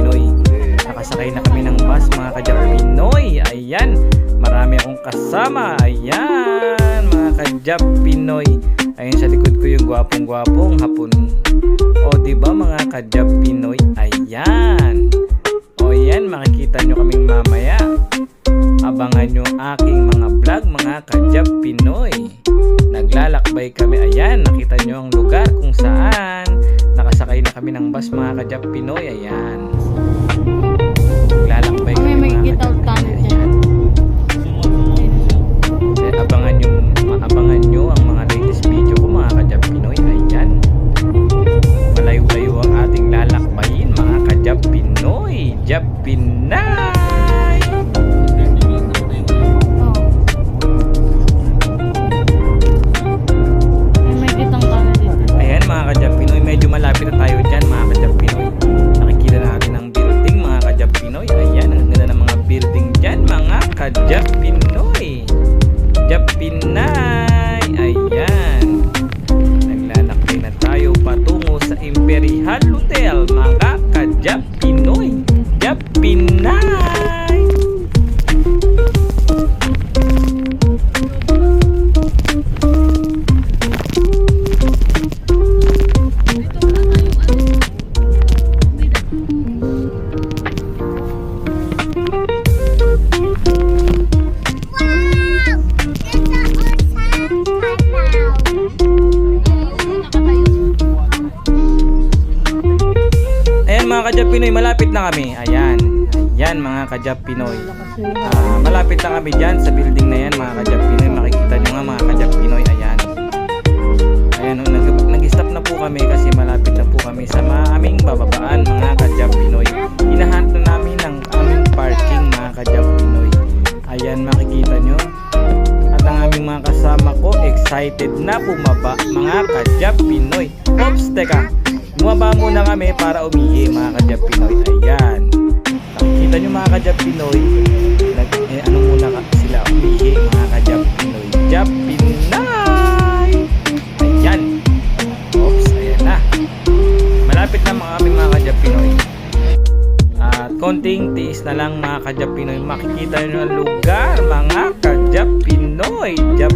Pinoy. Nakasakay na kami ng bus mga ka-Jap Pinoy. Ayan, marami akong kasama. Ayan, mga ka-Jap Pinoy. Ayun sa likod ko yung gwapong-gwapong hapon. O diba mga ka-Jap Pinoy? Ayan. O yan, makikita nyo kaming mamaya. Abangan nyo aking mga vlog mga ka-Jap Pinoy. Naglalakbay kami. Ayan, nakita nyo ang lugar kung saan nakasakay na kami ng bus mga ka-Jap Pinoy. Ayan. Naglalakbay kami mga ka-Jap Pinoy. Ayan. Abangan nyo ang mga latest video ko mga ka-Jap Pinoy. Ayan. Malayo-layo ang ating lalakbayin mga ka-Jap Pinoy. Jap Pinay! Medyo malapit na tayo dyan mga ka-Jap Pinoy. Nakikita natin ang building mga ka-Jap Pinoy. Ayan, ang ganda ng mga building dyan mga ka-Jap Pinoy. Jap Pinay. Ayan, naglalakbay na tayo patungo sa Imperial Hotel mga ka-Jap Pinoy. Jap Pinay. Mga ka-Jap Pinoy, malapit na kami. Ayan. Ayan mga ka-Jap Pinoy. Malapit na kami dyan sa building na yan mga ka-Jap Pinoy. Makikita nyo nga mga ka-Jap Pinoy. Ayan. Ayan, nag-stop na po kami kasi malapit na po kami sa aming bababaan mga ka-Jap Pinoy. Hinahanap na namin ang aming parking mga ka-Jap Pinoy. Ayan, makikita nyo. At ang aming mga kasama ko excited na bumaba mga ka-Jap Pinoy. Oops, teka. Bumaba muna kami para umihi mga ka-Jap Pinoy. Ayan. Nakikita nyo mga ka-Jap Pinoy. Ano muna sila umihi mga ka-Jap Pinoy. Jap Pinay! Ayan. Oops, ayan na. Malapit na mga ka-Jap Pinoy. At konting tiis na lang mga ka-Jap Pinoy. Makikita nyo ang lugar mga ka-Jap Pinoy. Jap